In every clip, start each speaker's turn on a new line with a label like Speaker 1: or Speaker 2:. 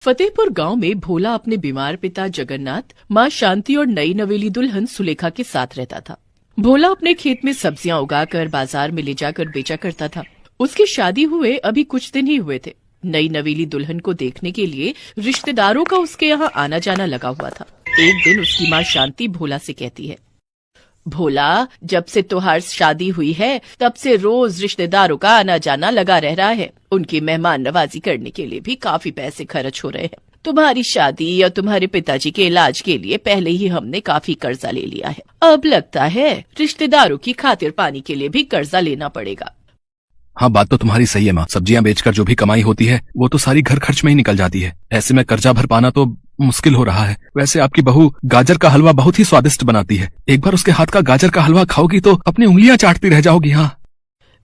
Speaker 1: फतेहपुर गांव में भोला अपने बीमार पिता जगन्नाथ, मां शांति और नई नवेली दुल्हन सुलेखा के साथ रहता था। भोला अपने खेत में सब्जियां उगाकर बाजार में ले जाकर बेचा करता था। उसकी शादी हुए अभी कुछ दिन ही हुए थे। नई नवेली दुल्हन को देखने के लिए रिश्तेदारों का उसके यहाँ आना जाना लगा हुआ था। एक दिन उसकी माँ शांति भोला से कहती है, भोला, जब से तुम्हार शादी हुई है तब से रोज रिश्तेदारों का आना जाना लगा रह रहा है। उनकी मेहमान नवाजी करने के लिए भी काफी पैसे खर्च हो रहे हैं। तुम्हारी शादी या तुम्हारे पिताजी के इलाज के लिए पहले ही हमने काफी कर्जा ले लिया है। अब लगता है रिश्तेदारों की खातिर पानी के लिए भी कर्जा लेना पड़ेगा।
Speaker 2: हाँ, बात तो तुम्हारी सही है माँ। सब्जियां बेचकर जो भी कमाई होती है वो तो सारी घर खर्च में ही निकल जाती है। ऐसे में कर्जा भर पाना तो मुश्किल हो रहा है। वैसे आपकी बहू गाजर का हलवा बहुत ही स्वादिष्ट बनाती है। एक बार उसके हाथ का गाजर का हलवा खाओगी तो अपनी उंगलियां चाटती रह जाओगी। हाँ,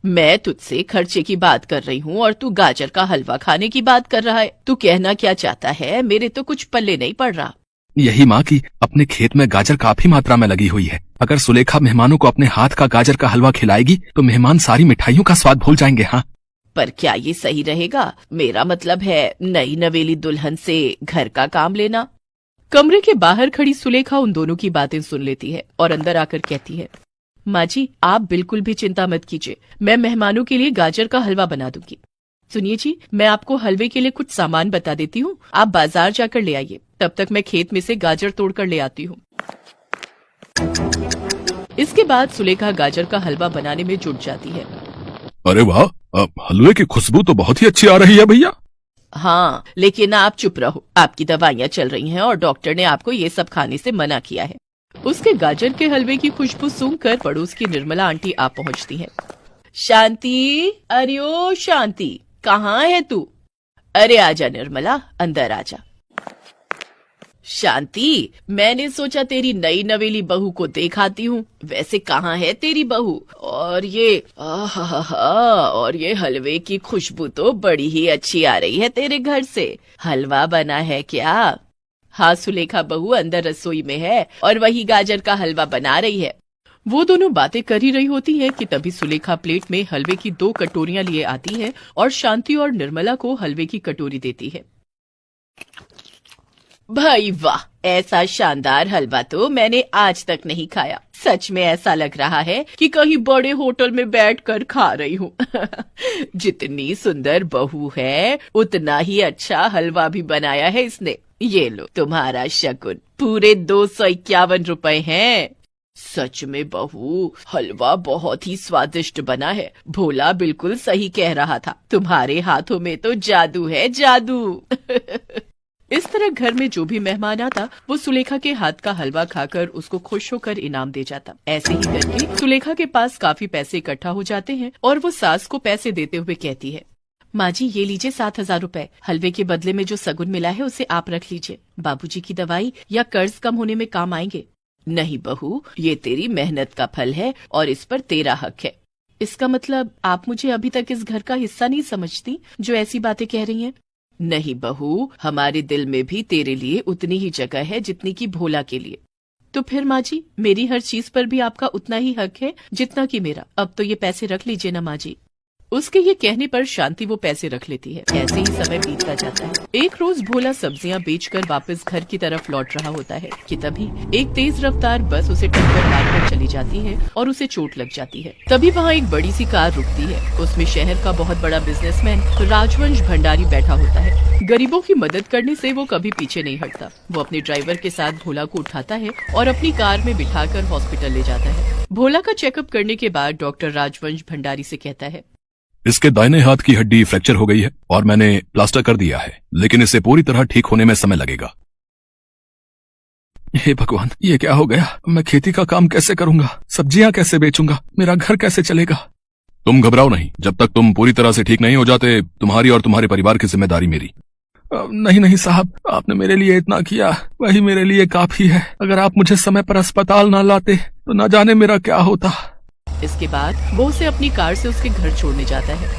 Speaker 1: मैं तुझसे खर्चे की बात कर रही हूँ और तू गाजर का हलवा खाने की बात कर रहा है। तू कहना क्या चाहता है? मेरे तो कुछ पल्ले नहीं पड़ रहा।
Speaker 2: यही माँ की अपने खेत में गाजर काफी मात्रा में लगी हुई है। अगर सुलेखा मेहमानों को अपने हाथ का गाजर का हलवा खिलाएगी तो मेहमान सारी मिठाइयों का स्वाद भूल जाएंगे। हाँ,
Speaker 1: पर क्या ये सही रहेगा? मेरा मतलब है नई नवेली दुल्हन से घर का काम लेना। कमरे के बाहर खड़ी सुलेखा उन दोनों की बातें सुन लेती है और अंदर आकर कहती है, माँ जी, आप बिल्कुल भी चिंता मत कीजिए। मैं मेहमानों के लिए गाजर का हलवा बना दूंगी। सुनिए जी, मैं आपको हलवे के लिए कुछ सामान बता देती हूँ। आप बाजार जाकर ले आइए। तब तक मैं खेत में से गाजर तोड़कर ले आती हूँ। इसके बाद सुलेखा गाजर का हलवा बनाने में जुट जाती है।
Speaker 2: अरे वाह, हलवे की खुशबू तो बहुत ही अच्छी आ रही है भैया।
Speaker 1: हाँ, लेकिन आप चुप रहो। आपकी दवाइयाँ चल रही हैं और डॉक्टर ने आपको ये सब खाने से मना किया है। उसके गाजर के हलवे की खुशबू सूंघकर पड़ोस की निर्मला आंटी आ पहुँचती है। शांति, अरे ओ शांति, कहाँ है तू? अरे आजा निर्मला, अंदर आजा। शांति, मैंने सोचा तेरी नई नवेली बहू को देखाती हूँ। वैसे कहाँ है तेरी बहू? और ये हलवे की खुशबू तो बड़ी ही अच्छी आ रही है तेरे घर से। हलवा बना है क्या? हाँ सुलेखा बहू अंदर रसोई में है और वही गाजर का हलवा बना रही है। वो दोनों बातें कर ही रही होती है कि तभी सुलेखा प्लेट में हलवे की 2 कटोरियां लिए आती है और शांति और निर्मला को हलवे की कटोरी देती है। भाई वाह, ऐसा शानदार हलवा तो मैंने आज तक नहीं खाया। सच में ऐसा लग रहा है कि कहीं बड़े होटल में बैठकर खा रही हूँ। जितनी सुंदर बहू है उतना ही अच्छा हलवा भी बनाया है इसने। ये लो तुम्हारा शगुन, पूरे 251 रुपए हैं। सच में बहू, हलवा बहुत ही स्वादिष्ट बना है। भोला बिल्कुल सही कह रहा था। तुम्हारे हाथों में तो जादू है, जादू। इस तरह घर में जो भी मेहमान आता वो सुलेखा के हाथ का हलवा खाकर उसको खुश होकर इनाम दे जाता। ऐसे ही करके सुलेखा के पास काफी पैसे इकट्ठा हो जाते हैं और वो सास को पैसे देते हुए कहती है, माँ जी ये लीजिए 7,000 रुपए। हलवे के बदले में जो सगुन मिला है उसे आप रख लीजिए। बाबूजी की दवाई या कर्ज कम होने में काम आएंगे। नहीं बहू, ये तेरी मेहनत का फल है और इस पर तेरा हक है। इसका मतलब आप मुझे अभी तक इस घर का हिस्सा नहीं समझती जो ऐसी बातें कह रही हैं? नहीं बहू, हमारे दिल में भी तेरे लिए उतनी ही जगह है जितनी की भोला के लिए। तो फिर माँ जी, मेरी हर चीज पर भी आपका उतना ही हक है जितना कि मेरा। अब तो ये पैसे रख लीजिए ना माँ जी। उसके ये कहने पर शांति वो पैसे रख लेती है। ऐसे ही समय बीतता जाता है। एक रोज भोला सब्जियां बेचकर वापस घर की तरफ लौट रहा होता है कि तभी एक तेज रफ्तार बस उसे टक्कर मारकर चली जाती है और उसे चोट लग जाती है। तभी वहाँ एक बड़ी सी कार रुकती है। उसमें शहर का बहुत बड़ा बिजनेसमैन राजवंश भंडारी बैठा होता है। गरीबों की मदद करने से वो कभी पीछे नहीं हटता। वो अपने ड्राइवर के साथ भोला को उठाता है और अपनी कार में बिठाकर हॉस्पिटल ले जाता है। भोला का चेकअप करने के बाद डॉक्टर राजवंश भंडारी से कहता है,
Speaker 2: इसके दाहिने हाथ की हड्डी फ्रैक्चर हो गई है और मैंने प्लास्टर कर दिया है, लेकिन इसे पूरी तरह ठीक होने में समय लगेगा। हे भगवान, ये क्या हो गया? मैं खेती का काम कैसे करूंगा? सब्जियां कैसे बेचूंगा? मेरा घर कैसे चलेगा? तुम घबराओ नहीं। जब तक तुम पूरी तरह से ठीक नहीं हो जाते, तुम्हारी और तुम्हारे परिवार की जिम्मेदारी मेरी। नहीं साहब, आपने मेरे लिए इतना किया, वही मेरे लिए काफी है। अगर आप मुझे समय पर अस्पताल ना लाते तो न जाने मेरा क्या होता।
Speaker 1: इसके बाद वो उसे अपनी कार से उसके घर छोड़ने जाता है।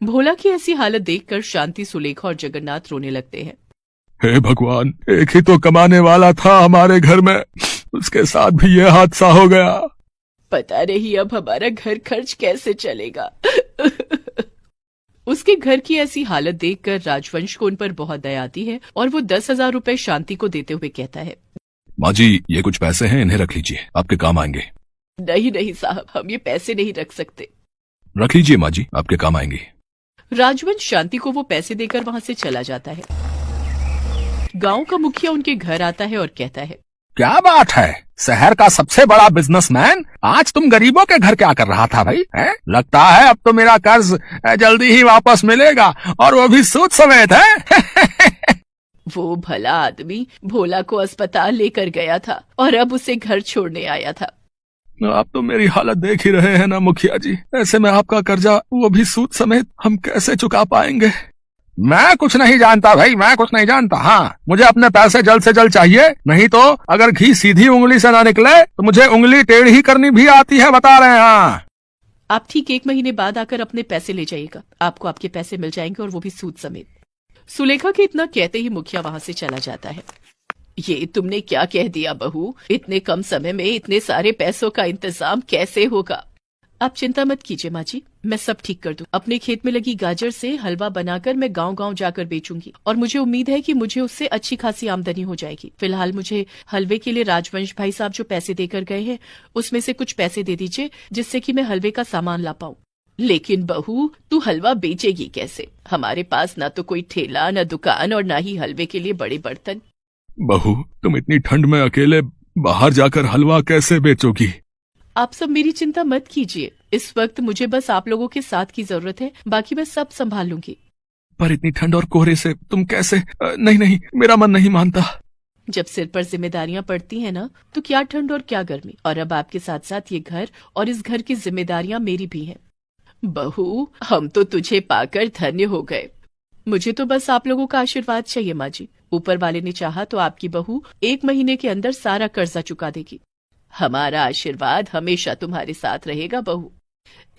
Speaker 1: भोला की ऐसी हालत देखकर शांति, सुलेखा और जगन्नाथ रोने लगते हैं।
Speaker 2: हे भगवान, एक ही तो कमाने वाला था हमारे घर में, उसके साथ भी ये हादसा हो गया।
Speaker 1: पता नहीं अब हमारा घर खर्च कैसे चलेगा। उसके घर की ऐसी हालत देखकर राजवंश को उन पर बहुत दया आती है और वो 10,000 रुपए शांति को देते हुए कहता है,
Speaker 2: माँ जी, ये कुछ पैसे हैं, इन्हें रख लीजिए, आपके काम आएंगे।
Speaker 1: नहीं नहीं साहब, हम ये पैसे नहीं रख सकते।
Speaker 2: रख लीजिए माँ जी, आपके काम आएंगे।
Speaker 1: राजवंश शांति को वो पैसे देकर वहाँ से चला जाता है। गांव का मुखिया उनके घर आता है और कहता है,
Speaker 2: क्या बात है, शहर का सबसे बड़ा बिजनेसमैन, आज तुम गरीबों के घर क्या कर रहा था भाई? लगता है अब तो मेरा कर्ज जल्दी ही वापस मिलेगा, और वो भी सूद समेत है।
Speaker 1: वो भला आदमी भोला को अस्पताल लेकर गया था और अब उसे घर छोड़ने आया था।
Speaker 2: आप तो मेरी हालत देख ही रहे हैं ना मुखिया जी, ऐसे में आपका कर्जा वो भी सूद समेत हम कैसे चुका पाएंगे? मैं कुछ नहीं जानता भाई, मैं कुछ नहीं जानता। हाँ, मुझे अपने पैसे जल्द से जल्द चाहिए, नहीं तो अगर घी सीधी उंगली से ना निकले तो मुझे उंगली टेढ़ी करनी भी आती है, बता रहे हैं। हाँ,
Speaker 1: आप ठीक 1 महीने बाद आकर अपने पैसे ले जाइएगा, आपको आपके पैसे मिल जाएंगे और वो भी सूद समेत। सुलेखा के इतना कहते ही मुखिया वहाँ से चला जाता है। ये तुमने क्या कह दिया बहू, इतने कम समय में इतने सारे पैसों का इंतजाम कैसे होगा? आप चिंता मत कीजिए माँ जी, मैं सब ठीक कर दूं। अपने खेत में लगी गाजर से हलवा बनाकर मैं गांव-गांव जाकर बेचूंगी और मुझे उम्मीद है कि मुझे उससे अच्छी खासी आमदनी हो जाएगी। फिलहाल मुझे हलवे के लिए राजवंश भाई साहब जो पैसे देकर गए हैं उसमें से कुछ पैसे दे दीजिए, जिससे कि मैं हलवे का सामान ला पाऊँ। लेकिन बहू, तू हलवा बेचेगी कैसे? हमारे पास न तो कोई ठेला, न दुकान और न ही हलवे के लिए बड़े बर्तन।
Speaker 2: बहू, तुम इतनी ठंड में अकेले बाहर जाकर हलवा कैसे बेचोगी?
Speaker 1: आप सब मेरी चिंता मत कीजिए, इस वक्त मुझे बस आप लोगों के साथ की जरूरत है, बाकी मैं सब संभाल लूंगी।
Speaker 2: पर इतनी ठंड और कोहरे से तुम कैसे? नहीं नहीं, मेरा मन नहीं मानता।
Speaker 1: जब सिर पर जिम्मेदारियां पड़ती हैं ना, तो क्या ठंड और क्या गर्मी। और अब आपके साथ साथ ये घर और इस घर की जिम्मेदारियां मेरी भी हैं। बहू, हम तो तुझे पाकर धन्य हो गए। मुझे तो बस आप लोगों का आशीर्वाद चाहिए माँ जी। ऊपर वाले ने चाहा तो आपकी बहू 1 महीने के अंदर सारा कर्जा चुका देगी। हमारा आशीर्वाद हमेशा तुम्हारे साथ रहेगा बहू।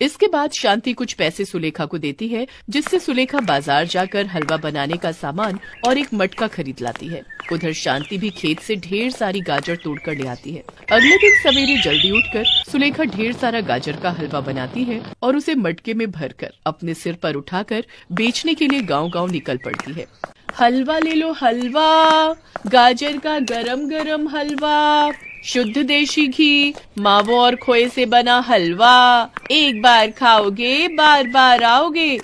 Speaker 1: इसके बाद शांति कुछ पैसे सुलेखा को देती है, जिससे सुलेखा बाजार जाकर हलवा बनाने का सामान और एक मटका खरीद लाती है। उधर शांति भी खेत से ढेर सारी गाजर तोड़कर ले आती है। अगले दिन सवेरे जल्दी उठकर सुलेखा ढेर सारा गाजर का हलवा बनाती है और उसे मटके में भरकर अपने सिर पर उठाकर बेचने के लिए गांव-गांव निकल पड़ती है। हलवा ले लो हलवा, गाजर का गरम गरम हलवा, शुद्ध देशी घी, मावो और खोए से बना हलवा, एक बार खाओगे बार बार आओगे।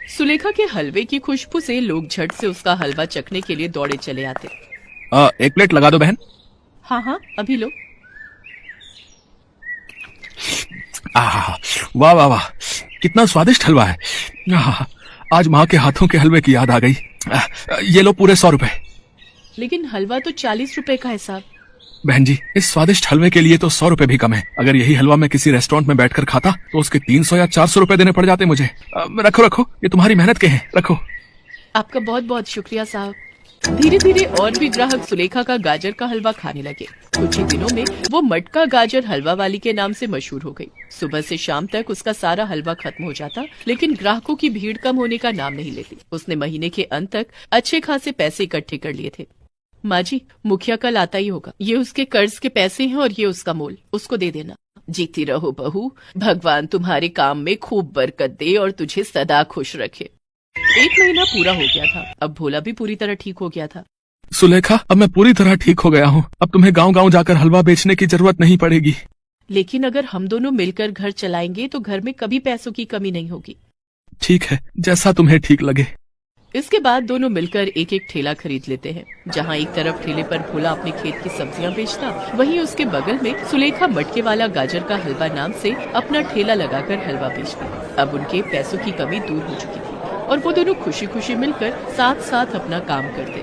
Speaker 1: सुलेखा के हलवे की खुशबू से लोग झट से उसका हलवा चखने के लिए दौड़े चले आते।
Speaker 2: 1 प्लेट लगा दो बहन।
Speaker 1: हाँ हाँ, अभी लो।
Speaker 2: वाह वाह वाह, कितना स्वादिष्ट हलवा है। आज माँ के हाथों के हलवे की याद आ गई। ये लो पूरे 100 रुपए।
Speaker 1: लेकिन हलवा तो 40 रुपए का है साहब।
Speaker 2: बहन जी, इस स्वादिष्ट हलवे के लिए तो 100 रुपए भी कम है। अगर यही हलवा मैं किसी रेस्टोरेंट में बैठकर खाता तो उसके 300 या 400 रुपए देने पड़ जाते मुझे। रखो रखो, ये तुम्हारी मेहनत के हैं, रखो।
Speaker 1: आपका बहुत बहुत शुक्रिया साहब। धीरे धीरे और भी ग्राहक सुलेखा का गाजर का हलवा खाने लगे। कुछ ही दिनों में वो मटका गाजर हलवा वाली के नाम से मशहूर हो गई। सुबह से शाम तक उसका सारा हलवा खत्म हो जाता, लेकिन ग्राहकों की भीड़ कम होने का नाम नहीं लेती। उसने महीने के अंत तक अच्छे खासे पैसे इकट्ठे कर लिए थे। माँ जी, मुखिया कल आता ही होगा। ये उसके कर्ज के पैसे हैं और ये उसका मोल, उसको दे देना। जीती रहो बहू, भगवान तुम्हारे काम में खूब बरकत दे और तुझे सदा खुश रखे। 1 महीना पूरा हो गया था। अब भोला भी पूरी तरह ठीक हो गया था।
Speaker 2: सुलेखा, अब मैं पूरी तरह ठीक हो गया हूँ। अब तुम्हें गांव-गांव जाकर हलवा बेचने की जरूरत नहीं पड़ेगी।
Speaker 1: लेकिन अगर हम दोनों मिलकर घर चलाएंगे तो घर में कभी पैसों की कमी नहीं होगी।
Speaker 2: ठीक है, जैसा तुम्हें ठीक लगे।
Speaker 1: इसके बाद दोनों मिलकर एक एक ठेला खरीद लेते हैं। जहाँ एक तरफ ठेले पर भोला अपने खेत की सब्जियां बेचता, वहीं उसके बगल में सुलेखा मटके वाला गाजर का हलवा नाम से अपना ठेला लगाकर हलवा बेचती। अब उनके पैसों की कमी दूर हो चुकी थी और वो दोनों खुशी खुशी मिलकर साथ साथ अपना काम करते।